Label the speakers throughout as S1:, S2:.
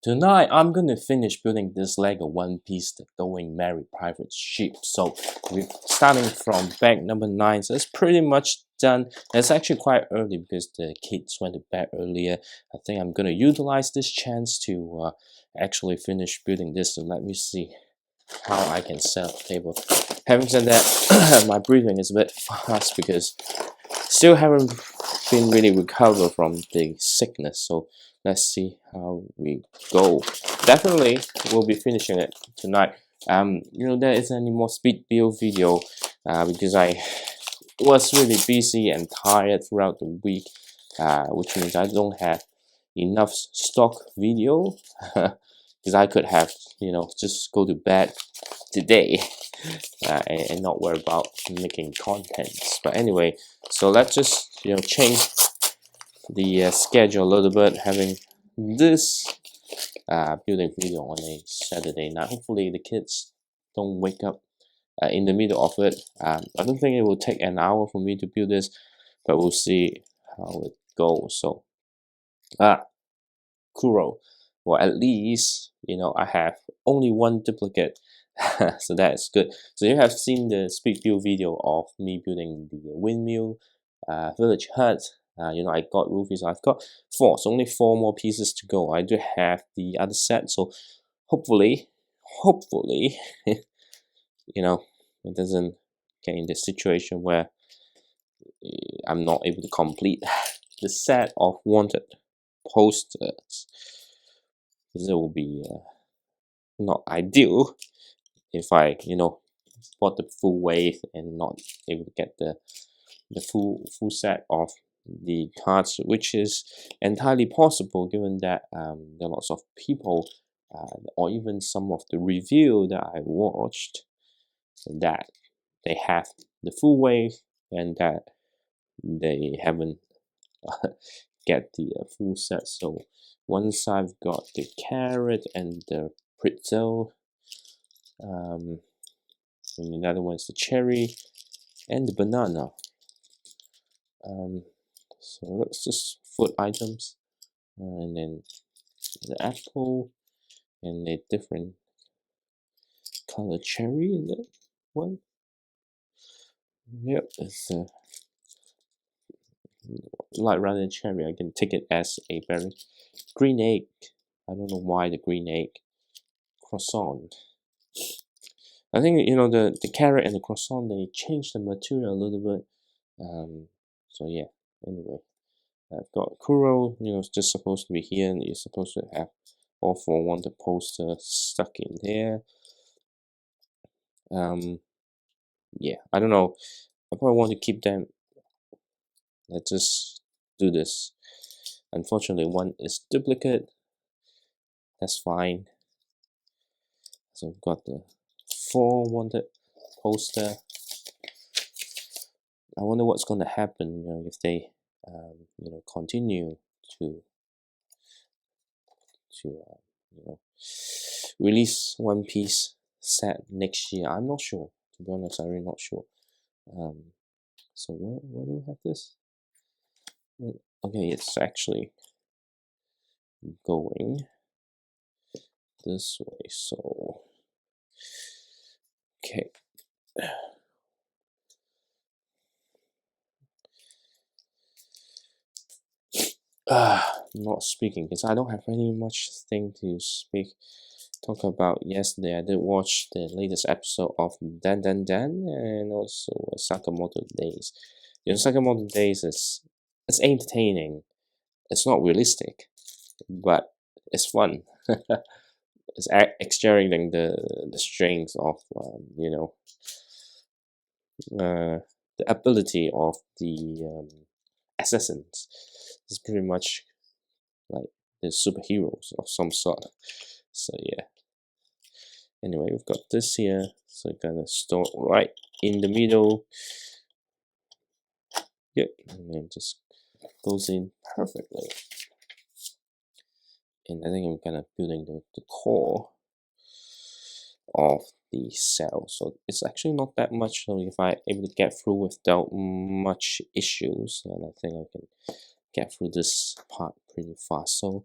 S1: Tonight, I'm gonna finish building this Lego One Piece The Going Merry Private Ship. So we're starting from bag number 9. So it's pretty much done. It's actually quite early because the kids went to bed earlier. I think I'm gonna utilize this chance to actually finish building this. So let me see how I can set up the table. Having said that, my breathing is a bit fast because still haven't been really recovered from the sickness. So let's see how we go. Definitely we'll be finishing it tonight. There isn't any more speed build video because I was really busy and tired throughout the week, which means I don't have enough stock video because I could have just go to bed today and not worry about making contents. But anyway, so let's just change the schedule a little bit, having this building video on a Saturday night. Hopefully the kids don't wake up in the middle of it. I don't think it will take an hour for me to build this, but we'll see how it goes. So Kuro, or at least I have only one duplicate. So that is good. So you have seen the speed build video of me building the windmill village hut. I got roofies. I've got 4, so only 4 more pieces to go. I do have the other set, so hopefully it doesn't get in this situation where I'm not able to complete the set of wanted posters. This will be not ideal if I bought the full wave and not able to get the full set of the cards, which is entirely possible given that there are lots of people or even some of the review that I watched that they have the full wave and that they haven't get the full set. So once I've got the carrot and the pretzel, and another one's the cherry and the banana. So let's just food items, and then the apple and a different color cherry. Is that one? Yep, it's a light rather than cherry. I can take it as a berry. Green egg. I don't know why the green egg. Croissant. I think the carrot and the croissant, they changed the material a little bit. So yeah. Anyway, I've got Kuro. It's just supposed to be here, and you're supposed to have all 4 wanted posters stuck in there. Yeah, I don't know. I probably want to keep them. Let's just do this. Unfortunately, one is duplicate. That's fine. So we've got the 4 wanted poster. I wonder what's going to happen, if they, continue to release One Piece set next year. I'm not sure. To be honest, I'm really not sure. So where do we have this? Okay, it's actually going this way. So okay. Not speaking because I don't have any much thing to talk about. Yesterday I did watch the latest episode of Dan Dan Dan and also Sakamoto Days. Sakamoto Days it's entertaining. It's not realistic, but it's fun. It's exaggerating the strength of the ability of the assassins. It's pretty much like the superheroes of some sort. So yeah. Anyway, we've got this here, so gonna store right in the middle. Yep, and then just goes in perfectly. And I think I'm kind of building the core of the cell. So it's actually not that much. So if I'm able to get through without much issues, then I think I can get through this part pretty fast. So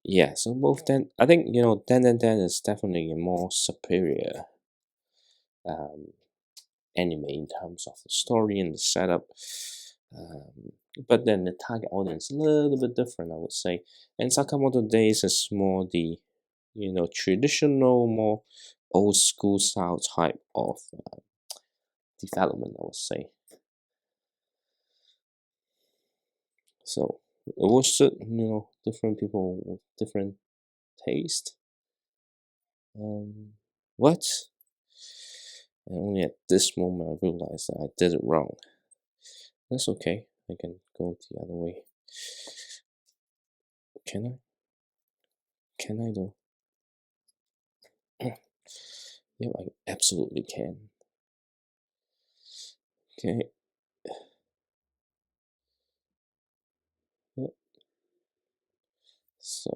S1: Yeah, so both then I think Dan is definitely a more superior um, anime in terms of the story and the setup. Um, but then the target audience a little bit different, I would say. And Sakamoto Days is more the traditional, more old school style type of development, I would say. So it will suit different people with different taste. What? And only at this moment I realized that I did it wrong. That's okay. I can go the other way. Can I? Can I though? Yeah, I absolutely can. Okay. Yep. So.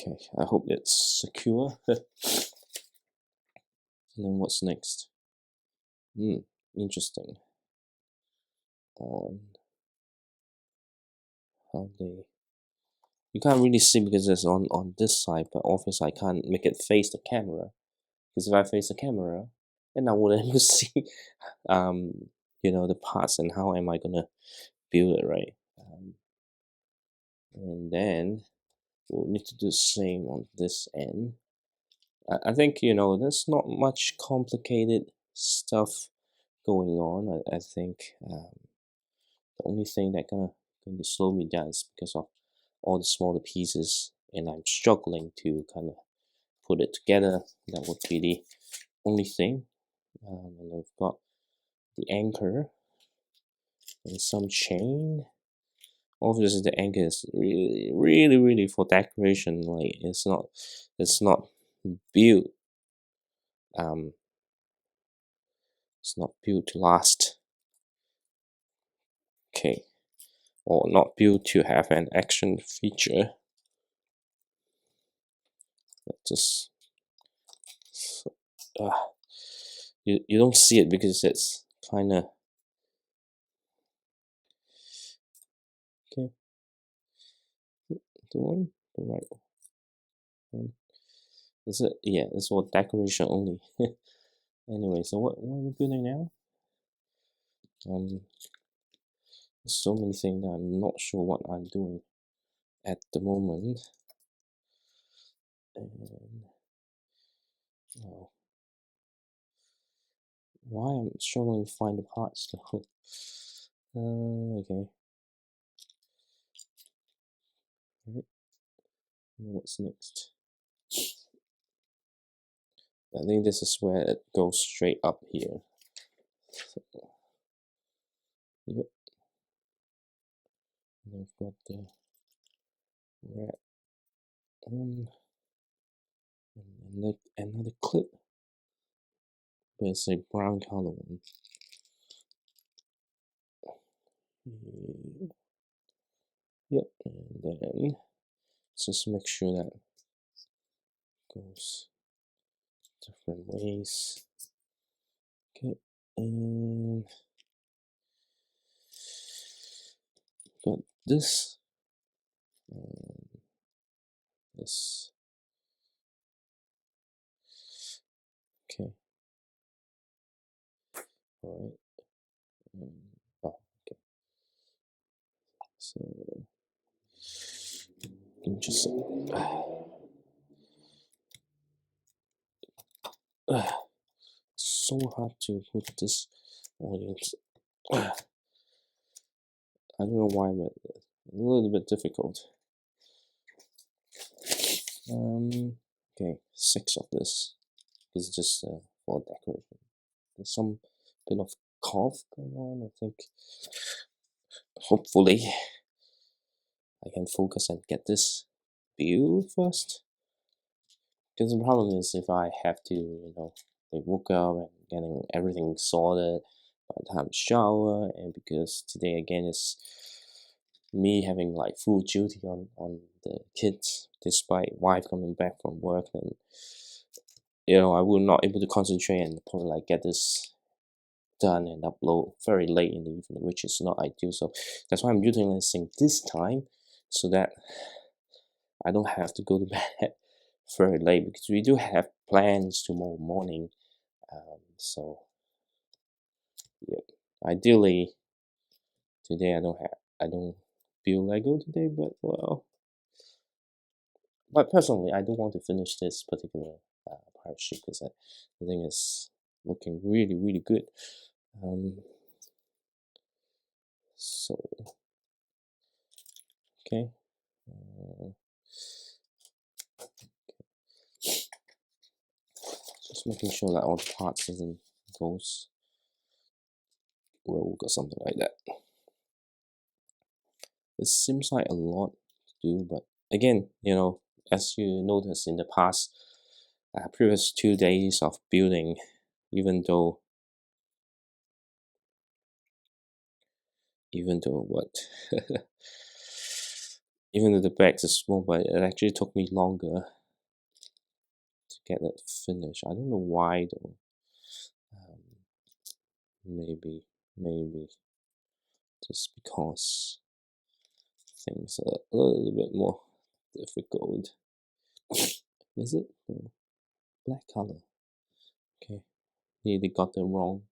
S1: Okay, I hope it's secure. And then what's next? Interesting. On how they. You can't really see because it's on this side, but obviously I can't make it face the camera. Because if I face the camera, then I wouldn't able to see, the parts and how am I gonna build it, right? And then we'll need to do the same on this end. I think there's not much complicated stuff going on. I think the only thing that going to slow me down is because of all the smaller pieces, and I'm struggling to kind of put it together. That would be the only thing. And I've got the anchor and some chain. Obviously, the anchor is really, really, really for decoration. Like it's not built. Um, it's not built to last. Okay, or not built to have an action feature. Just you don't see it because it's kind of okay. The right one. Is it? Yeah, it's for decoration only. Anyway, so what are we building now? There's so many things that I'm not sure what I'm doing at the moment. And oh, why I'm struggling to find the parts though. Okay. Right. What's next? I think this is where it goes straight up here. So, yep. And I've got the red one and another clip, but it's a brown color one. Yep, and then just make sure that goes different ways. Okay, and got this and this. Okay, all right. Oh, okay. So interesting. So hard to put this audience. I don't know why, but a little bit difficult. Okay, 6 of this is just for decoration. There's some bit of cough going on. I think hopefully I can focus and get this build first. Because the problem is if I have to, they woke up and getting everything sorted by the time I shower, and because today again is me having like full duty on the kids, despite wife coming back from work, and I will not able to concentrate and probably like get this done and upload very late in the evening, which is not ideal. So that's why I'm utilizing this time so that I don't have to go to bed very late, because we do have plans tomorrow morning. So yeah, ideally today I don't feel Lego today, but well, but personally I don't want to finish this particular pirate ship because I think it's looking really good. So okay, just making sure that all the parts doesn't goes rogue or something like that. It seems like a lot to do, but again, as you notice in the past previous 2 days of building, even though what even though the bags are small, but it actually took me longer to get that finished. I don't know why though. Maybe just because things are a little bit more difficult. Is it? No. Black color. Okay. Nearly got the wrong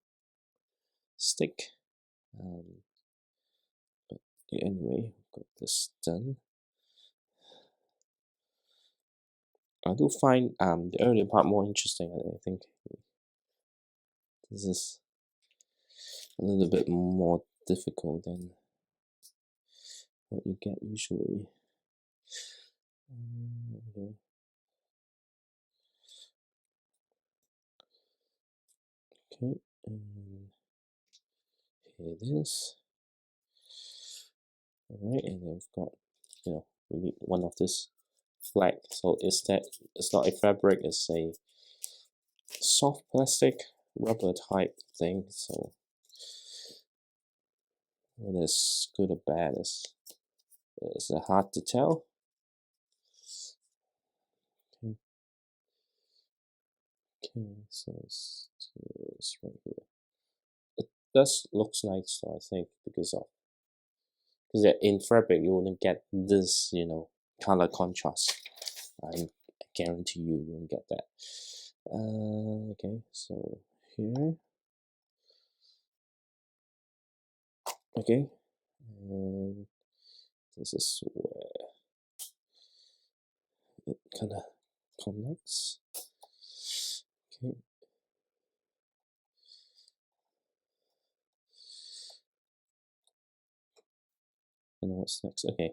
S1: stick. But anyway, got this done. I do find the earlier part more interesting. I think this is a little bit more difficult than what you get usually. Okay. Okay, and here it is. Alright, and then we've got, we need one of this flag. So it's not a fabric, it's a soft plastic rubber type thing. So whether it's good or bad is hard to tell. Okay, so it's right here. It does looks nice though, I think, because in fabric you wouldn't get this, color contrast. I guarantee you won't get that. Okay, so here. Okay, and this is where it kind of connects. Okay. And what's next? Okay.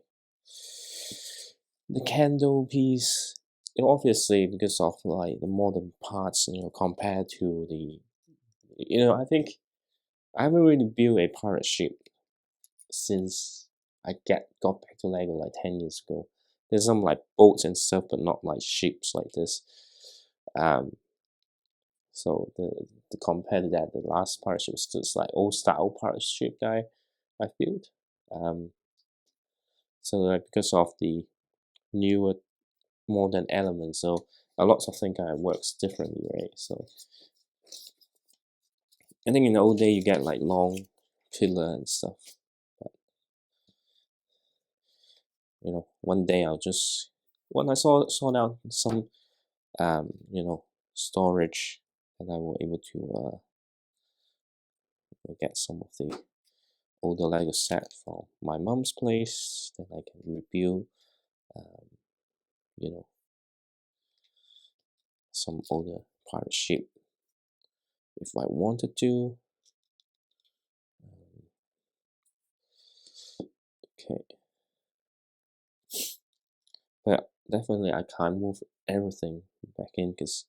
S1: The candle piece, obviously because of like the modern parts, compared to the, I think I haven't really built a pirate ship since I got back to Lego like 10 years ago. There's some like boats and stuff, but not like ships like this. So the compared to that, the last pirate ship was just like old style pirate ship that I built. So like because of the newer modern elements, so a lot of things kind of works differently, right? So I think in the old day you get like long pillar and stuff. But one day when I saw out some storage, and I was able to get some of the older Lego set from my mom's place, then I can rebuild you know some older pirate ship if I wanted to. Okay, but definitely I can't move everything back in because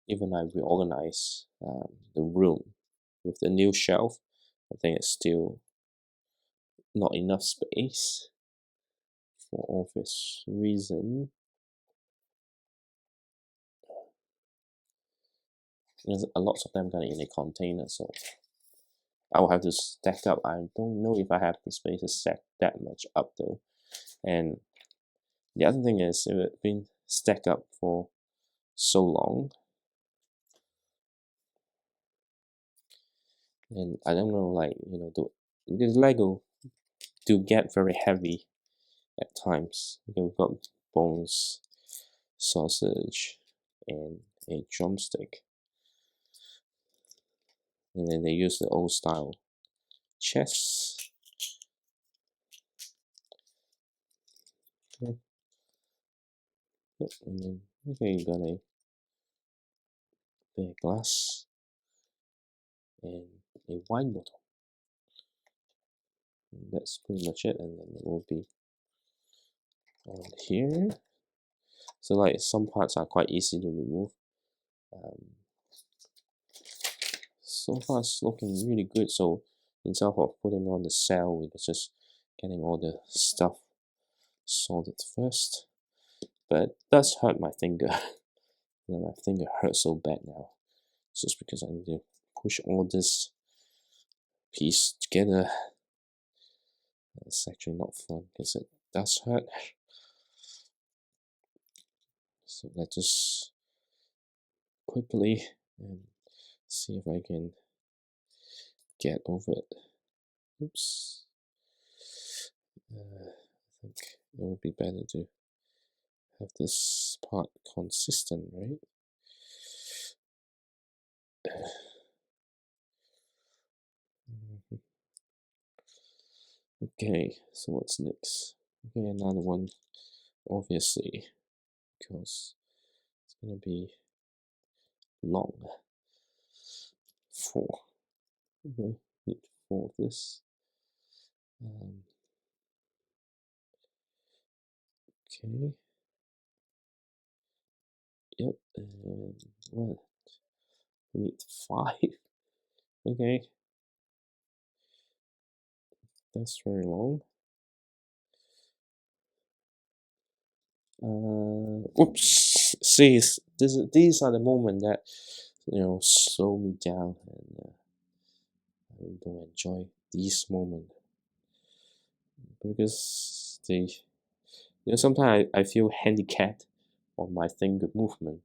S1: even I reorganize the room with the new shelf, I think it's still not enough space for obvious reason. There's a lot of them kind of in a container, so I will have to stack up. I don't know if I have the space to stack that much up though. And the other thing is, if it's been stacked up for so long, and I don't know, like, because Lego do get very heavy at times. We've got bones, sausage, and a drumstick, and then they use the old style chest. And then okay, you got a beer glass and a wine bottle. And that's pretty much it, and then it will be on here. So like some parts are quite easy to remove. So far it's looking really good. So instead of putting on the cell, we're just getting all the stuff sorted first. But it does hurt my finger. My finger hurts so bad now. It's just because I need to push all this piece together. It's actually not fun because it does hurt. So let's just quickly and see if I can get over it. Oops. I think it would be better to have this part consistent, right? Okay, so what's next? Okay, another one, obviously, because it's gonna be long. 4. Okay, need 4 of this. Okay. Yep, and what? We need 5. Okay. That's very long. Oops. See, these are the moments that slow me down, and I don't enjoy these moments because they, sometimes I feel handicapped on my finger movement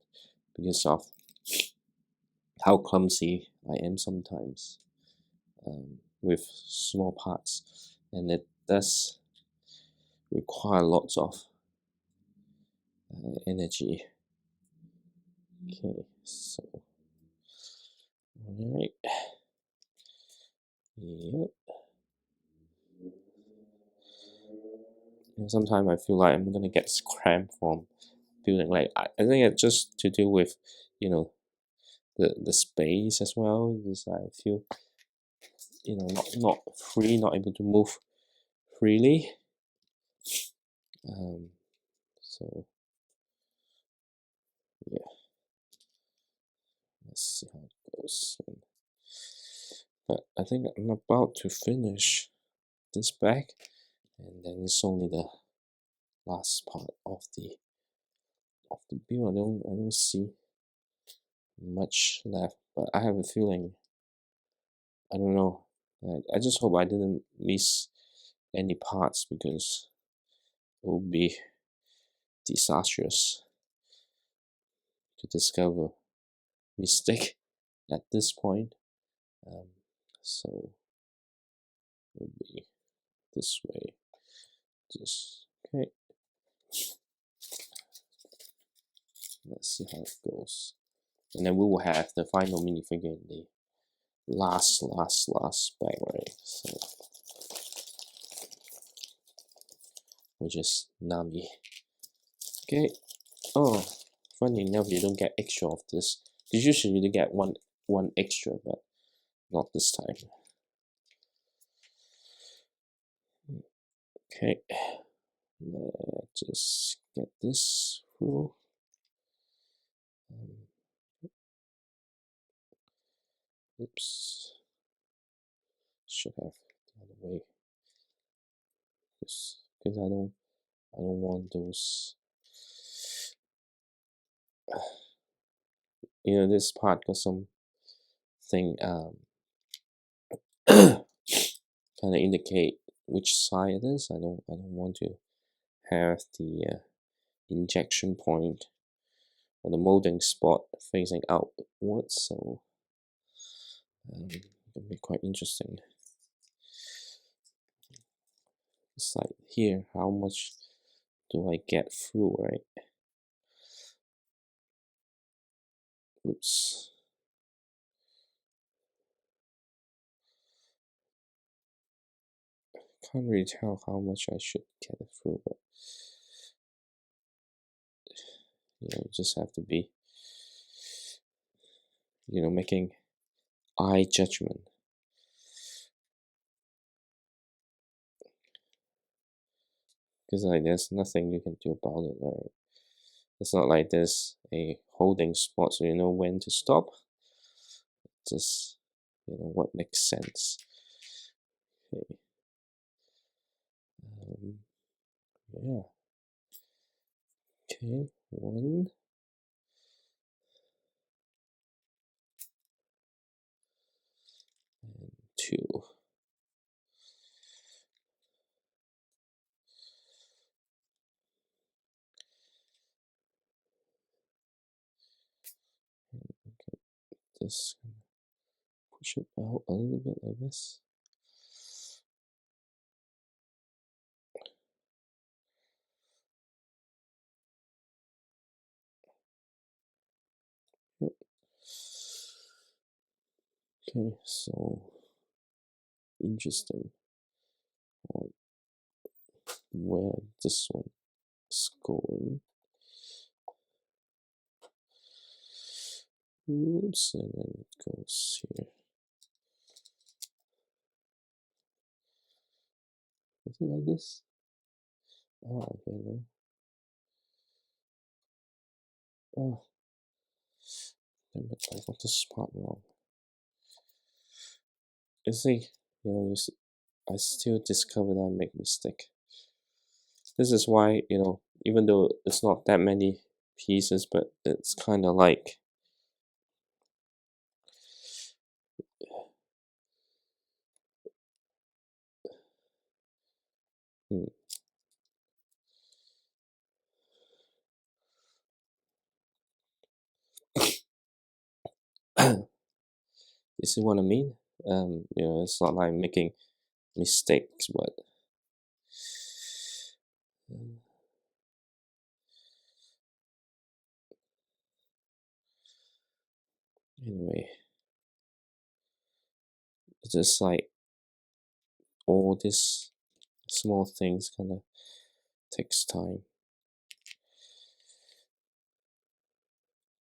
S1: because of how clumsy I am sometimes with small parts, and it does require lots of energy. Okay, so all right, yep. Sometimes I feel like I'm gonna get cramped from building. Like I think it's just to do with the space as well. Because I feel not free, not able to move freely. So yeah, let's see how it goes. But I think I'm about to finish this bag, and then it's only the last part of the build. I don't see much left, but I have a feeling, I don't know. I just hope I didn't miss any parts because it would be disastrous to discover mistake at this point. So it will be this way. Just okay. Let's see how it goes, and then we will have the final minifigure in the last bag, right? So, which is Nami. Okay. Oh, funny enough, you don't get extra of this. Usually you get one extra, but not this time. Okay, let's just get this through. Oops, should have the other way. Because I don't want those. This part got some thing kind of indicate which side it is. I don't want to have the injection point or the molding spot facing outwards, so it'll be quite interesting. It's like here, how much do I get through, right? Oops. Can't really tell how much I should get it through, but you just have to be, making eye judgment. Because like there's nothing you can do about it, right? It's not like there's a holding spot so you know when to stop. Just what makes sense. Okay. Yeah. Okay, 1 and 2. Okay, just push it out a little bit like this. Yep. Okay, so interesting on where this one is going. Oops, and then it goes here. Is it like this? Oh, okay, no. Oh, damn it, I got this part wrong. You see, I still discover that I make mistake. This is why, even though it's not that many pieces, but it's kind of like hmm. You see what I mean? It's not like making mistakes, but anyway, it's just like all these small things kind of takes time.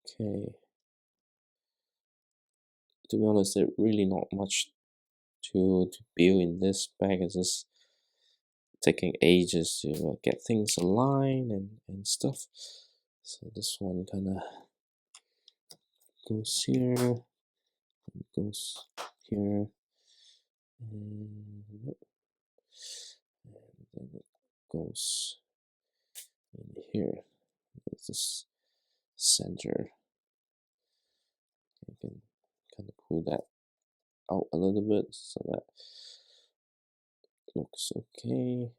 S1: Okay. To be honest, there's really not much to build in this bag. It's just taking ages to get things aligned and stuff. So this one kind of goes here, goes here, and then it goes in here. It's this center. You can kind of pull that out a little bit so that looks okay.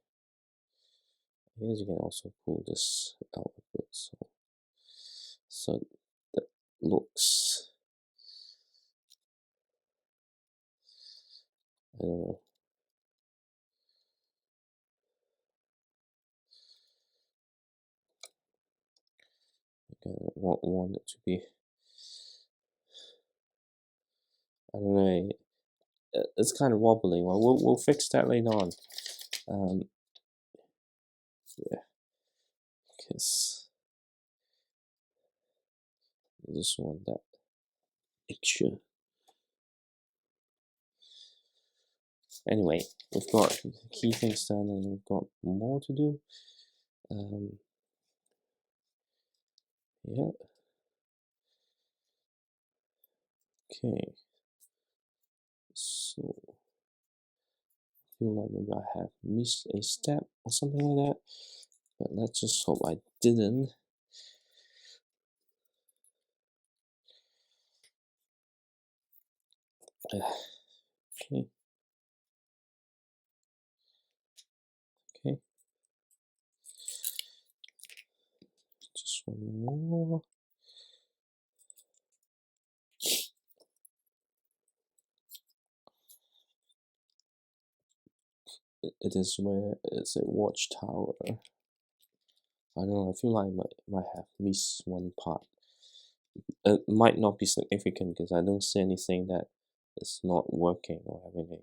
S1: I guess you can also pull this out a bit so that looks, I don't know. I want it to be, I don't know. It's kind of wobbly. Well, we'll fix that later on. Yeah, because I just want that picture. Anyway, we've got key things done and we've got more to do. Yeah. Okay. So I feel like maybe I have missed a step or something like that, but let's just hope I didn't. Okay. one more. It is where it's a watchtower. I don't know, I feel like I might have missed one part. It might not be significant because I don't see anything that is not working or having a.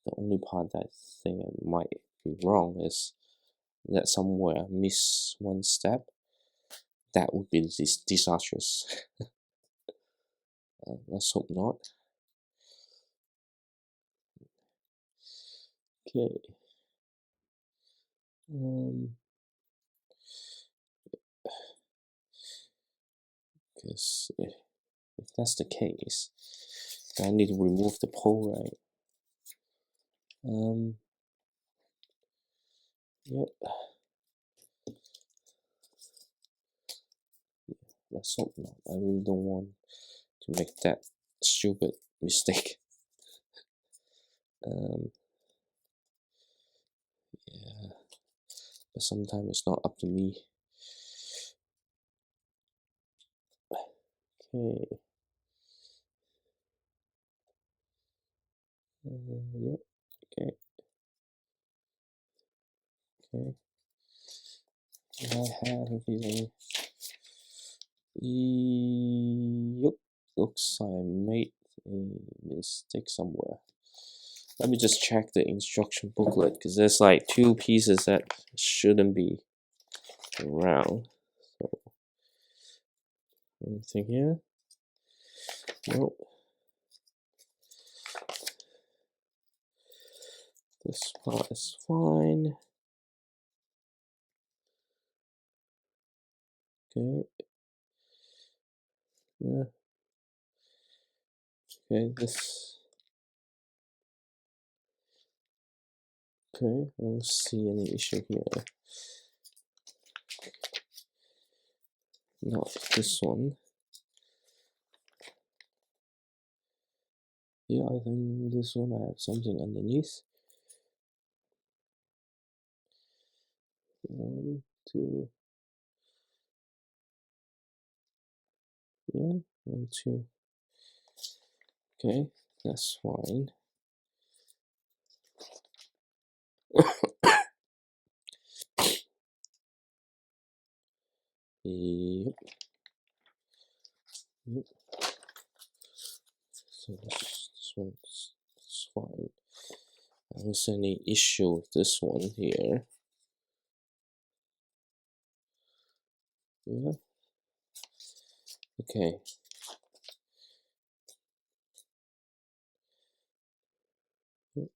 S1: The only part that I think I might be wrong is that somewhere I miss one step. That would be disastrous. Let's hope not. Okay. Because if that's the case, then I need to remove the pole, right? Yep. Let's hope not. I really don't want to make that stupid mistake. Yeah, but sometimes it's not up to me. Okay. Yep. Okay. Okay. I have a feeling. Yep. Looks like I made a mistake somewhere. Let me just check the instruction booklet because there's like two pieces that shouldn't be around. So anything here? Nope. This part is fine. Okay. Yeah. Okay, this. Okay, I don't see any issue here. Not this one. Yeah, I think this one I have something underneath. 1, 2. Yeah, 1, 2. Okay, that's fine. Yep. Yep. So this one's fine. I don't see any issue with this one here. Yeah. Okay. Yep.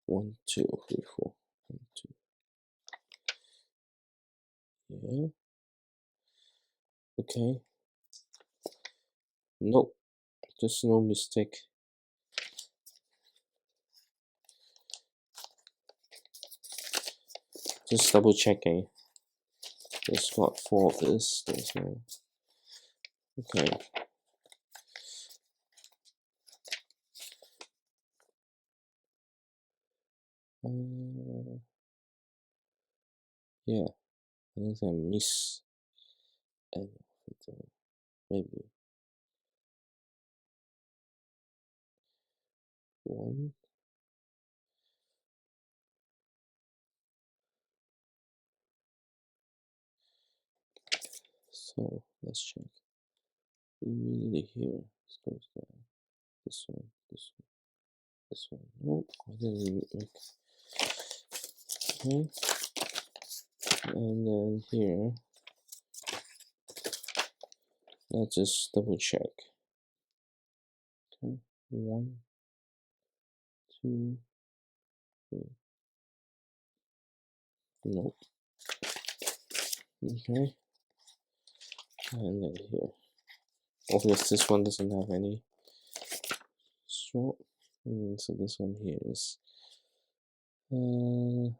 S1: 1, 2, 3, 4. 1, 2. Yeah. Okay. Nope. There's no mistake. Just double checking. There's got 4 of this. There's no. Okay. Yeah. I don't think I miss anything. Maybe 1. So let's check. Immediately here. This goes down. This one. This one. This one. Nope. I didn't make. Okay. And then here. Let's just double check. Okay. 1, 2, 3. Nope. Okay. And then here. Obviously, this one doesn't have any strap. So this one here is 1.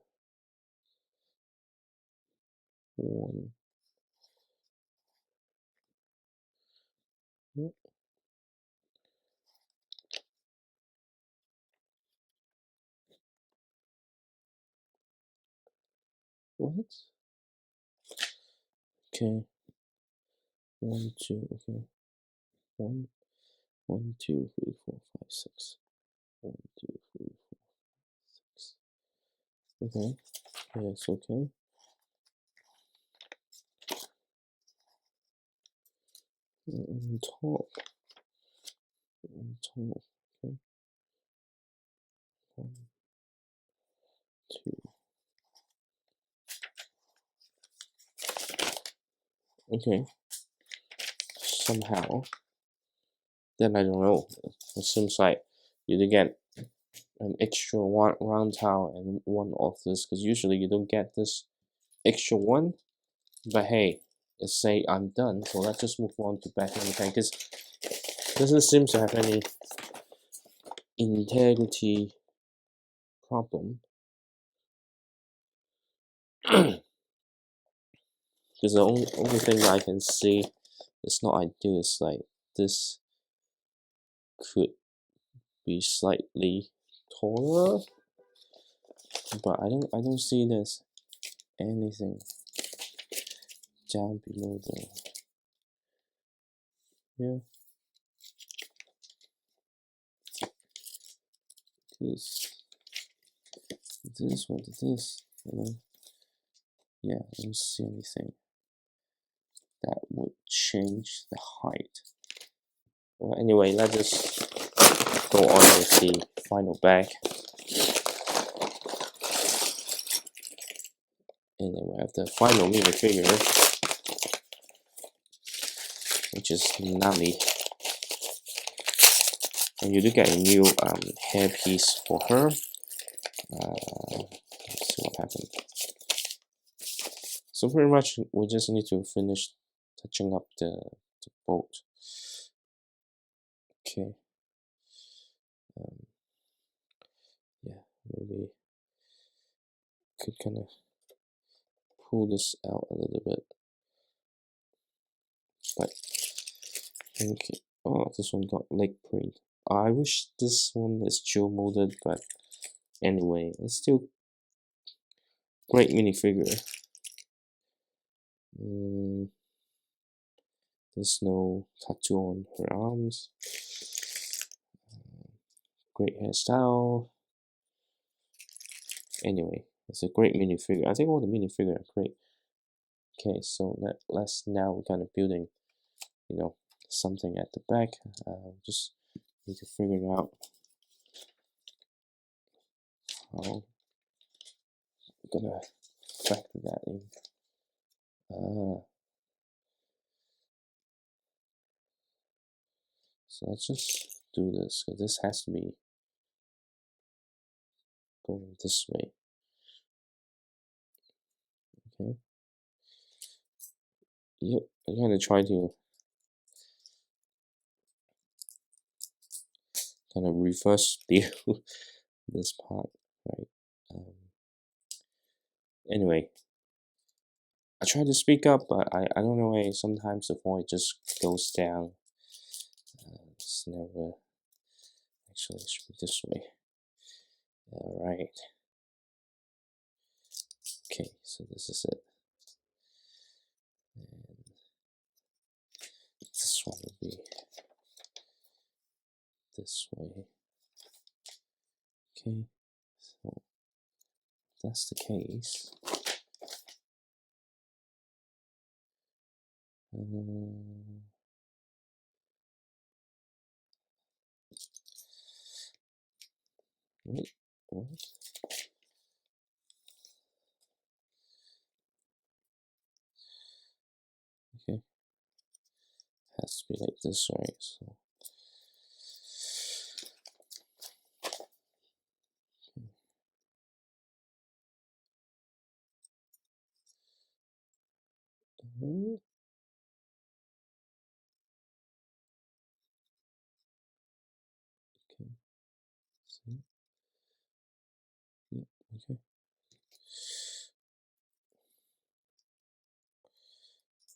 S1: Nope. What? Okay. 1, 2. Okay. 1, 1, 2, 3, 4, 5, 6. 1, 2, 3, 4, 6. Okay. Yes. Okay. On top. On top. Okay. 1, 2. Okay. Somehow. Then I don't know. It seems like you did get an extra one round tile and one of this, because usually you don't get this extra one. But hey, let's say I'm done, so let's just move on to back number 10, because it doesn't seem to have any integrity problem. Because the only thing that I can see it's not ideal is like this could be slightly taller, but I don't see there's anything down below the this what is this, and then yeah, I don't see anything that would change the height. Well, anyway, let's just go on with the final bag. And then we have the final minifigure, which is Nami. And you do get a new hairpiece for her. Let's see what happened. So pretty much we just need to finish touching up the boat. Okay. Yeah, maybe could kind of pull this out a little bit. But okay. Oh, this one got leg print. I wish this one is dual molded, but anyway, it's still great minifigure. There's no tattoo on her arms. Great hairstyle. Anyway, it's a great minifigure. I think all the minifigure are great. Okay, so let's now kind of building, you know, something at the back. Just need to figure it out how I'm gonna factor that in. So let's just do this, because this has to be going this way. Okay. Yep, I'm gonna try to kind of reverse build this part, right? Anyway, I try to speak up, but I don't know why sometimes the voice just goes down. It's never actually, it should be this way. Alright. Okay, so this is it. And this one will be this way. Okay, so if that's the case. Wait, what? Okay, has to be like this, right? So okay. So, yeah, okay.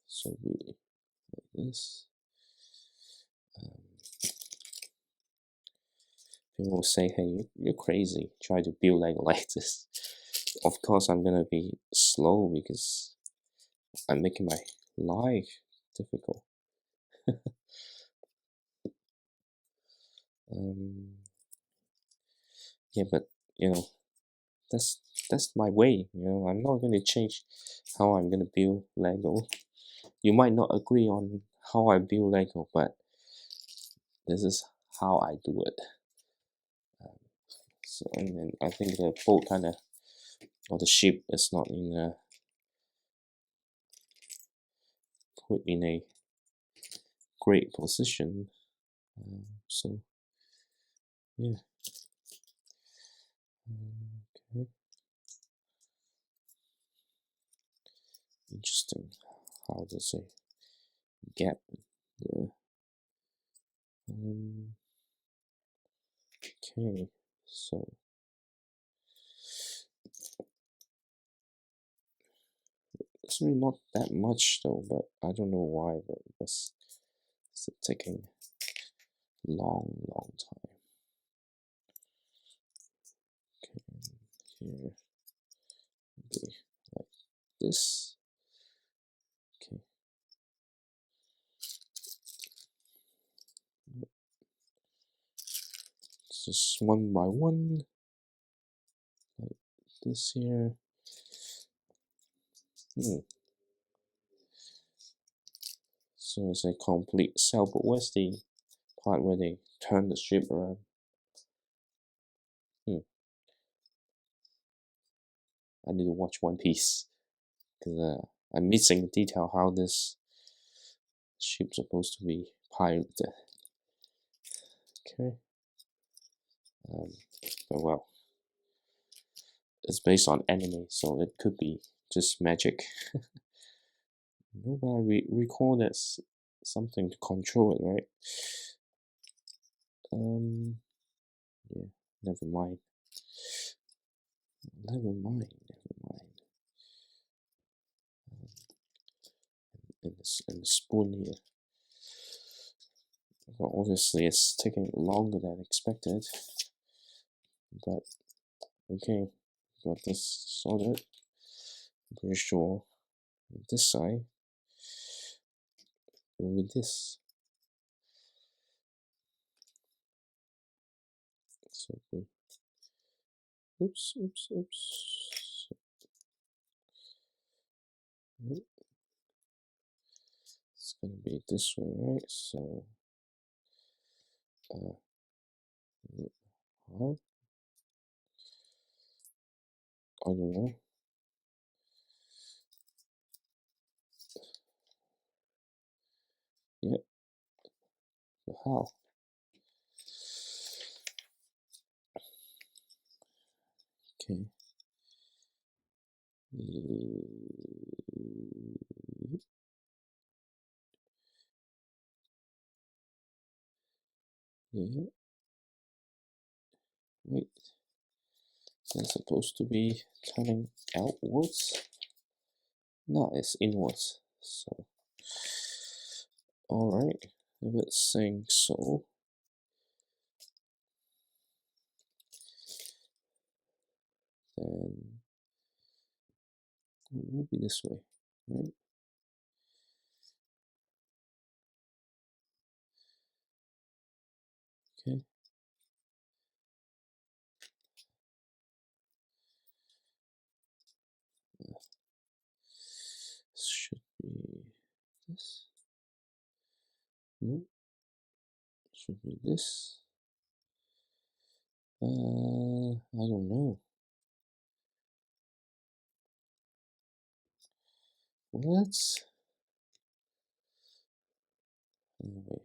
S1: So be like this. People will say, hey, you're crazy, try to build Lego like this. Of course I'm gonna be slow because I'm making my Life difficult. Yeah, but you know, that's that's my way. You know, I'm not gonna change how I'm gonna build Lego. You might not agree on how I build Lego, but this is how I do it. So, and then I think the boat kind of, or the ship is not in a put in a great position. So yeah. Okay. Interesting. How does a gap there? Okay. So it's really not that much though, but I don't know why, but it's taking long time. Okay, here be like this. Okay. It's just one by one, like this here. So it's a complete cell, but where's the part where they turn the ship around? I need to watch One Piece because I'm missing the detail how this ship's supposed to be piloted. Okay. But well, it's based on anime, so it could be just magic. No, but I recall that's something to control it, right? Yeah, never mind. Never mind. And the spoon here. Well, obviously it's taking longer than expected, but okay, got this sorted. I'm pretty sure this side with this. So oops. It's gonna be this way, right? So huh? I don't know. Yeah, but how? Okay. Yeah. Wait. It's supposed to be turning outwards. No, it's inwards. So, all right. If it's saying so, then it will be this way, right? Okay. Should be this. No, should be this. I don't know. What? Anyway,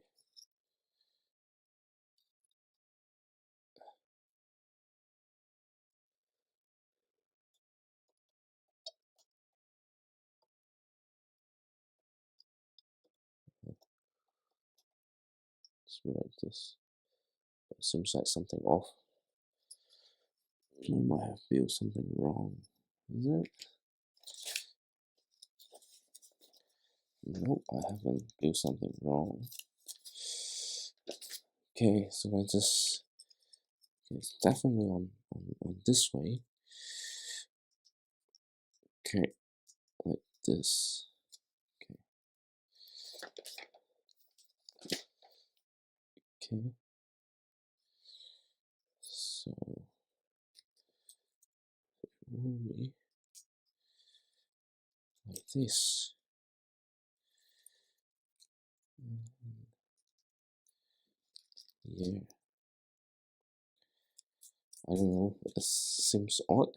S1: let's be like this. It seems like something off. I might have built something wrong. Is it? Nope, I haven't built something wrong. Okay, so I just it's definitely on this way. Okay, like this. Okay. Okay. So maybe like this. Yeah. I don't know. It seems odd.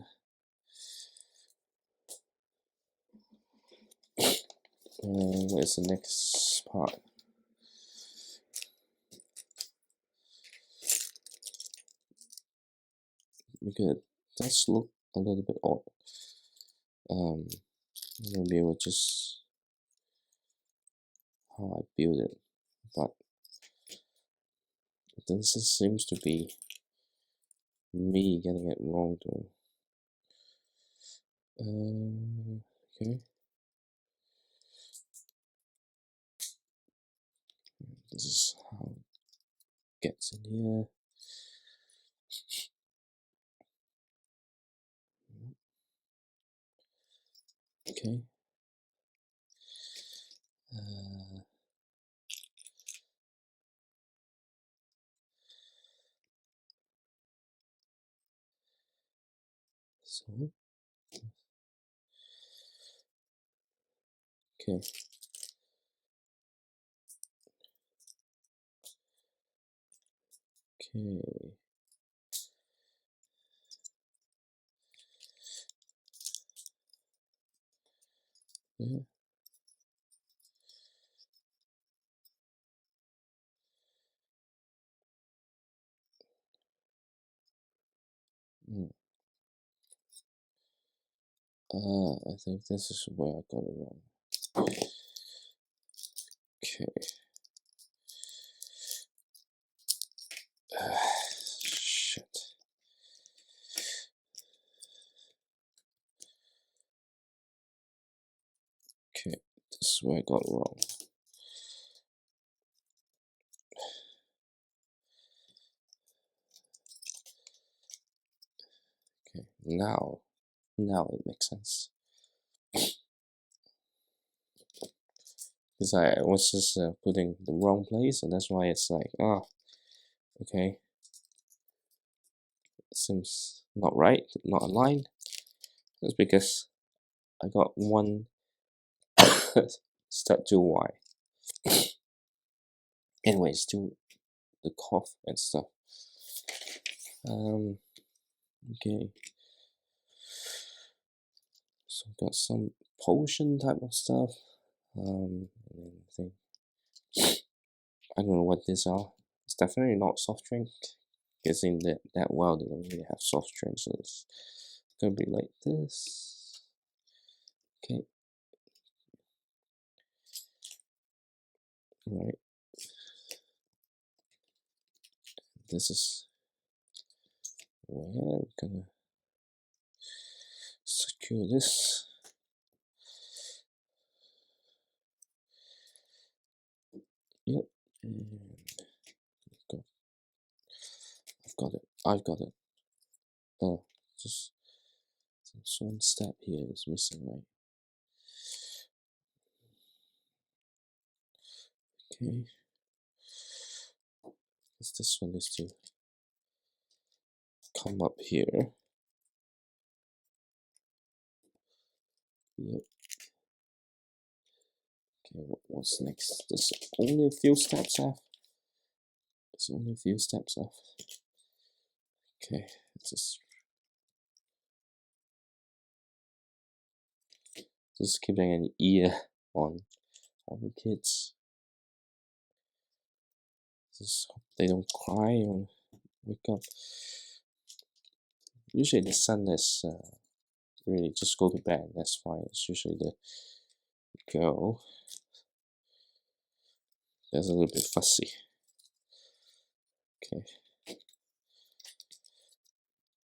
S1: And where's the next part? Because it does look a little bit odd. Maybe it was just how I build it, but this seems to be me getting it wrong though. Okay. This is how it gets in here. Okay. So okay. Okay. Yeah. Mm. I think this is where I got it wrong. Okay. Shit. Okay, this is where I got it wrong. Okay, now it makes sense. Because I was just putting the wrong place, and that's why it's like, okay, it seems not right, not aligned. That's because I got one stud too wide. Anyways, to the cough and stuff. Okay. So got some potion type of stuff. And then I think I don't know what these are. It's definitely not soft drink. Because in that world they don't really have soft drinks, so it's gonna be like this. Okay. Right. This is where we're gonna secure this. Yep. And I've got it. Oh, just one step here is missing, right? Okay. This one is to come up here. Yep. Okay, what's next? There's only a few steps left. There's only a few steps left. Okay, just keeping an ear on the kids. Just hope they don't cry or wake up. Usually the son is really just go to bed. That's fine. It's usually the girl that's a little bit fussy. Okay.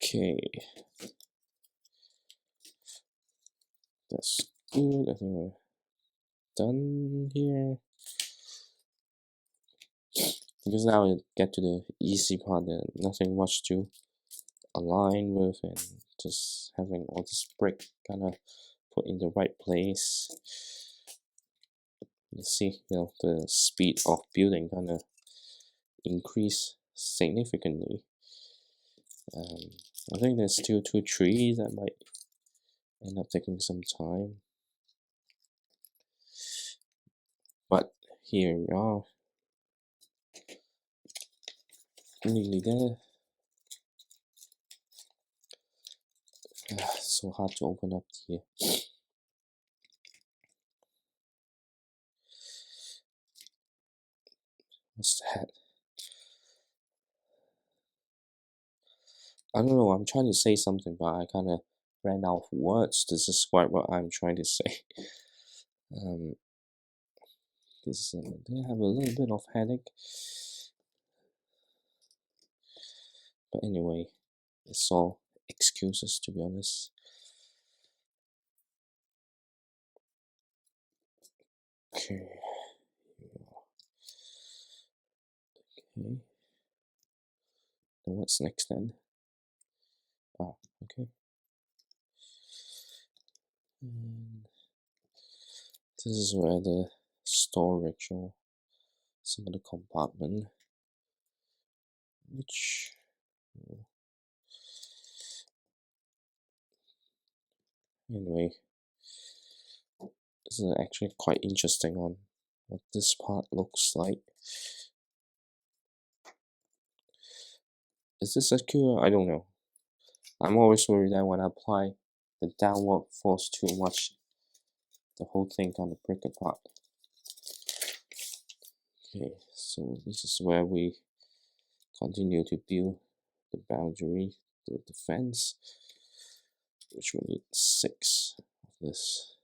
S1: Okay. That's good. I think we're done here. Because now we get to the easy part, and nothing much to align with, and just having all this brick kind of put in the right place. You see, the speed of building kind of increase significantly. I think there's still 2 trees that might end up taking some time, but here we are, nearly there. So hard to open up here. What's that? I don't know, I'm trying to say something, but I kind of ran out of words to describe what I'm trying to say. Because I have a little bit of headache. But anyway, it's all excuses, to be honest. Okay. Okay. And what's next then? Ah, okay. And this is where the storage or some of the compartment, which anyway, this is actually quite interesting on what this part looks like. Is this secure? I don't know. I'm always worried that when I apply the downward force too much, the whole thing kind of break apart. Okay, so this is where we continue to build the boundary, the fence, which we need 6 of this.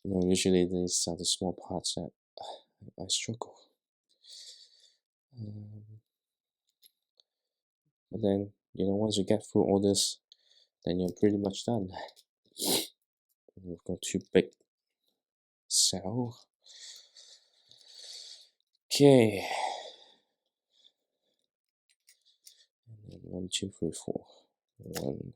S1: You know, usually these are the small parts that I struggle. But then, you know, once you get through all this, then you're pretty much done. We've got 2 big cells. Okay. And then 1, 2, 3, 4. 1.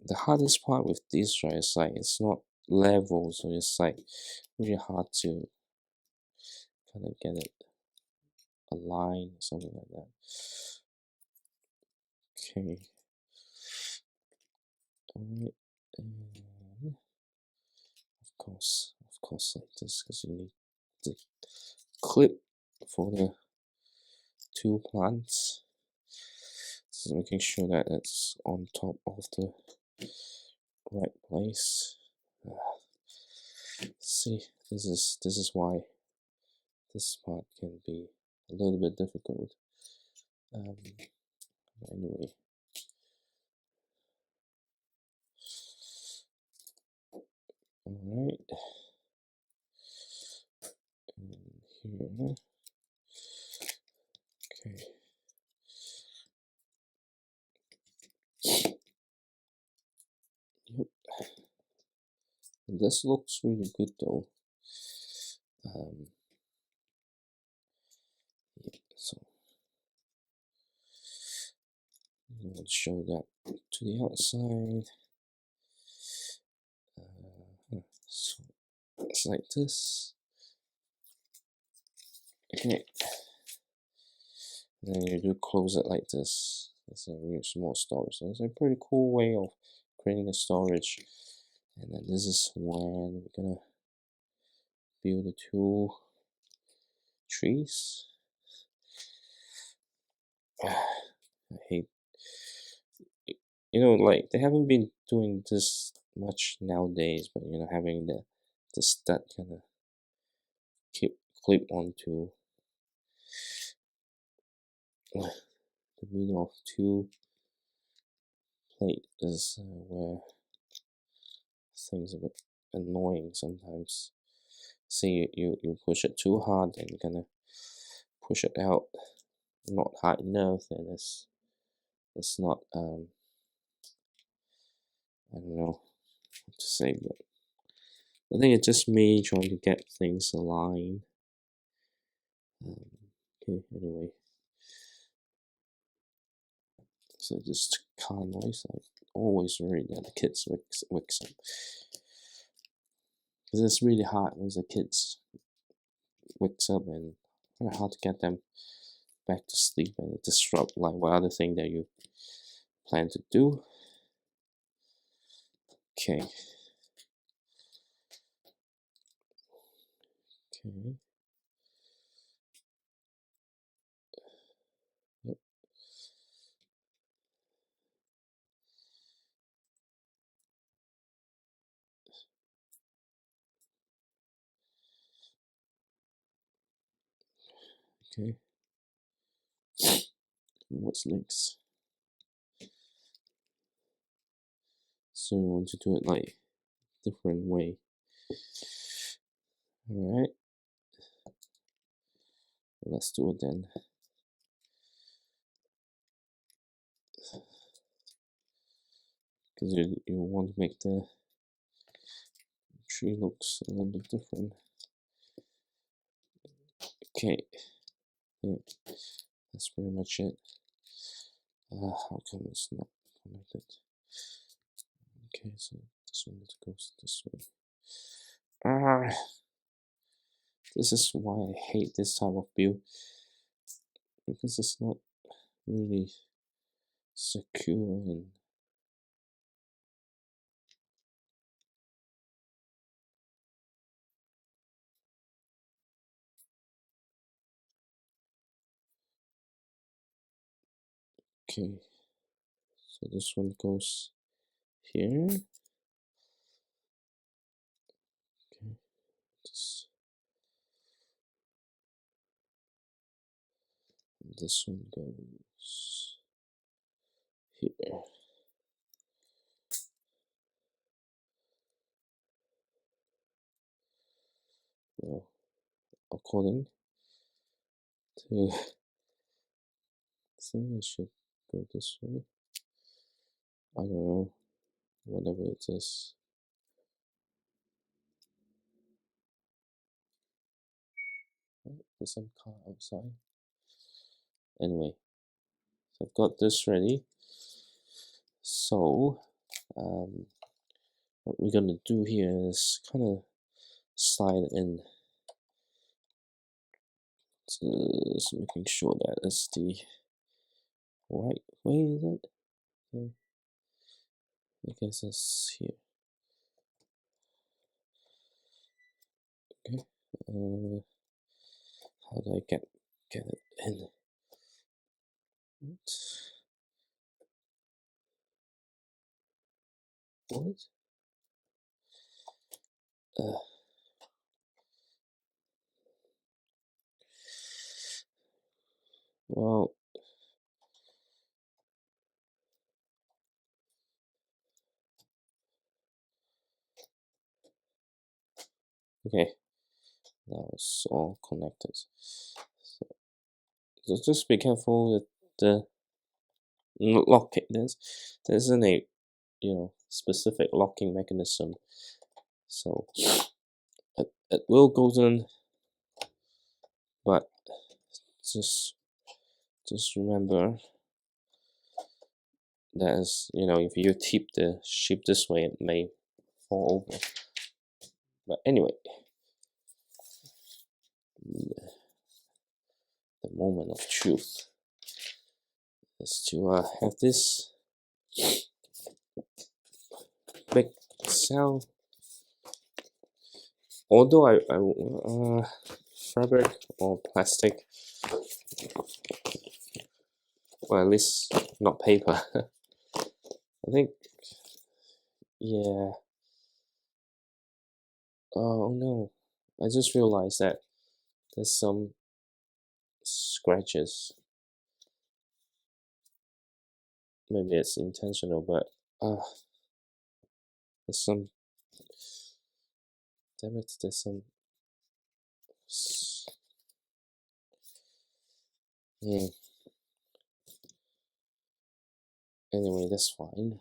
S1: The hardest part with this, right, is like it's not level, so it's like really hard to kind of get it aligned or something like that. Okay. Alright. And of course like this, because you need the clip for the 2 plants. So making sure that it's on top of the right place. See, this is why this part can be a little bit difficult. Anyway, all right, and here, okay. Yep. And this looks really good though. Yeah, so we'll show that to the outside. So it's like this. Okay. And then you do close it like this. It's a really small storage. So it's a pretty cool way of creating a storage. And then this is when we're gonna build the 2 trees. I hate, you know, like they haven't been doing this much nowadays, but you know, having the stud kind of clip onto the middle of 2 plate is where things are a bit annoying sometimes. See, you push it too hard and you're gonna push it out not hard enough, and it's not I don't know what to say, but I think it's just me trying to get things aligned. Okay, anyway, so just car noise. I always worry that the kids wakes up, because it's really hard when the kids wakes up and kind of hard to get them back to sleep, and it disrupt like what other thing that you plan to do. Okay. Okay. Yep. Okay. What's next? So you want to do it like different way. Alright. Let's do it then. Because you want to make the tree looks a little bit different. Okay. Yeah. That's pretty much it. How come it's not connected? Okay, so this one goes this way. This is why I hate this type of build, because it's not really secure and okay. So this one goes here. Okay, this one goes here. Well, according to thing, it should go this way. I don't know, whatever it is. There's some car outside. Anyway, so I've got this ready. So, what we're gonna do here is kind of slide in, just making sure that it's the right way. Is it? Okay. I guess it's here. Okay. How do I get it in? What? Well, okay. Now it's all connected. So just be careful with the locking. There isn't a specific locking mechanism, so it will go in, but just remember that is, if you tip the ship this way, it may fall over. But anyway, the moment of truth is to have this big cell. Although I fabric or plastic, or at least not paper. I think, yeah. Oh no, I just realized that there's some scratches. Maybe it's intentional, but there's some. Damn it! There's some. Anyway, that's fine.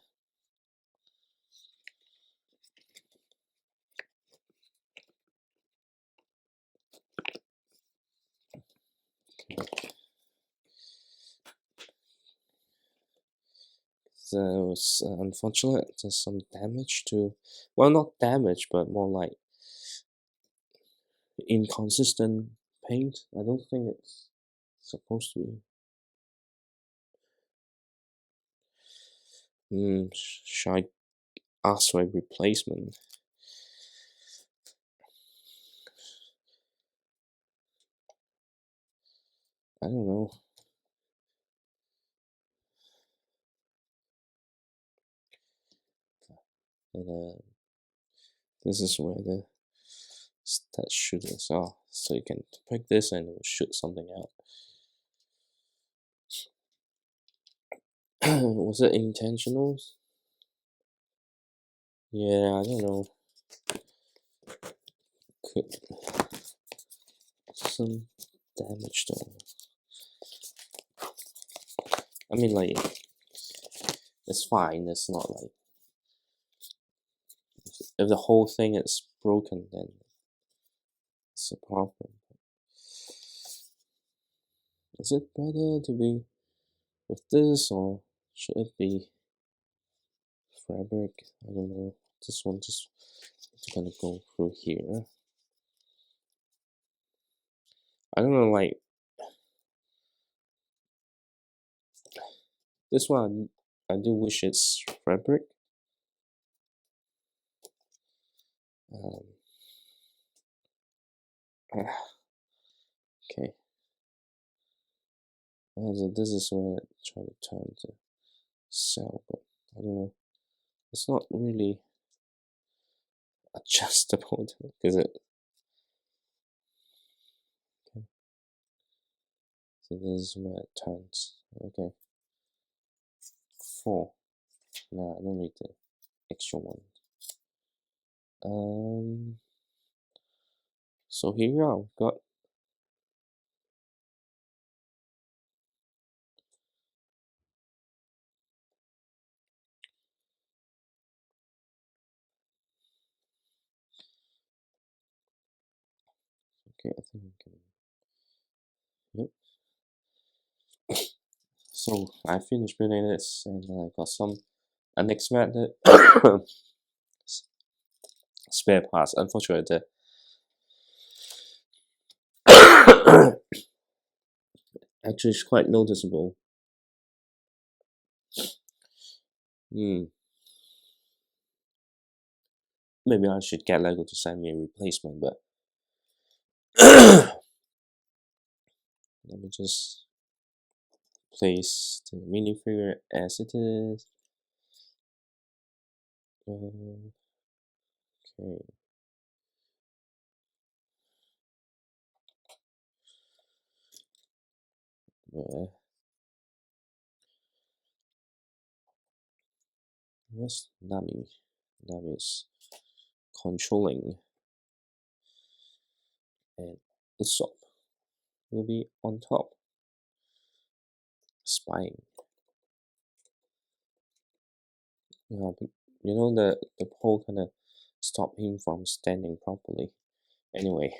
S1: So it's unfortunate. There's some damage to, well, not damage, but more like inconsistent paint. I don't think it's supposed to be. Should I ask for a replacement? I don't know. And this is where the stat shooters are. So you can pick this and it will shoot something out. Was it intentional? Yeah, I don't know. Could some damage though. I mean, like, it's fine. It's not like if the whole thing is broken, then it's a problem. Is it better to be with this, or should it be fabric? I don't know. This one just gonna go through here. I don't know, like this one. I do wish it's fabric. Okay. So this is where I try to turn the cell, but I don't know. It's not really adjustable because it. Okay. So this is where it turns. Okay. 4. No, I don't need the extra one. So here we are. We've got okay. I think I can. Yep. So I finished building this, and I got some unexpected spare parts. Unfortunately, actually, it's quite noticeable. Maybe I should get Lego to send me a replacement, but let me just place the minifigure as it is. Okay. Where's Nami? Nami's controlling, and the shop will be on top, spying. Yeah, but you know the pole kind of stopped him from standing properly. Anyway,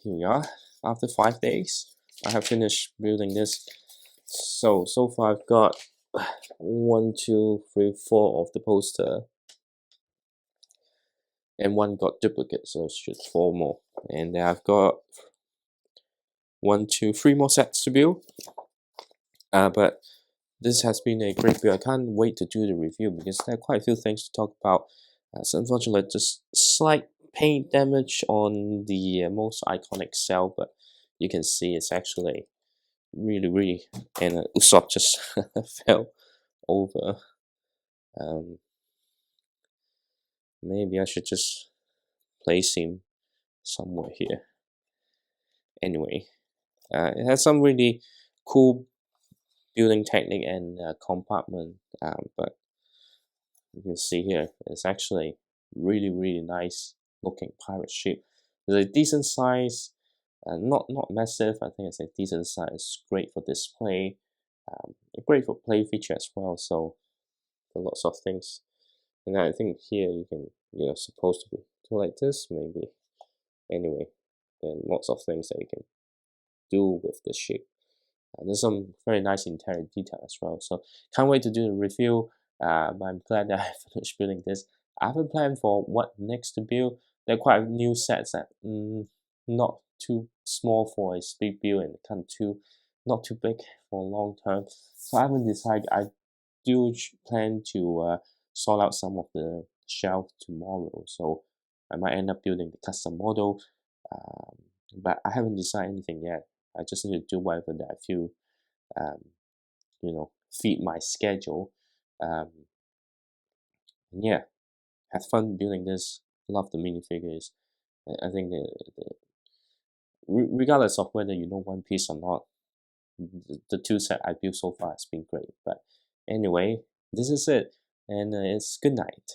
S1: here we are. After 5 days, I have finished building this. So far I've got 1, 2, 3, 4 of the poster, and one got duplicate, so it's just 4 more. And then I've got 1, 2, 3 more sets to build. But this has been a great build. I can't wait to do the review because there are quite a few things to talk about. So unfortunately, just slight paint damage on the most iconic cell, but you can see it's actually really, and Usopp just fell over. Maybe I should just place him somewhere here. Anyway, it has some really cool building technique and compartment, but you can see here it's actually really nice looking pirate ship. It's a decent size, not massive. I think it's a decent size. Great for display, great for play feature as well. So for lots of things. And I think here you can, supposed to be like this maybe. Anyway, then lots of things that you can do with the ship. There's some very nice interior detail as well. So can't wait to do the review. But I'm glad that I finished building this. I have a plan for what next to build. they're quite new sets that not too small for a big build and kind of too not too big for long term. So I haven't decided. I do plan to sort out some of the shelf tomorrow, so I might end up building the custom model, um, but I haven't decided anything yet. I just need to do whatever that I feel, um, feed my schedule. Um, and yeah, have fun building this. Love the minifigures. I think regardless of whether you know One Piece or not, the two set I built so far has been great. But anyway, this is it, and it's good night.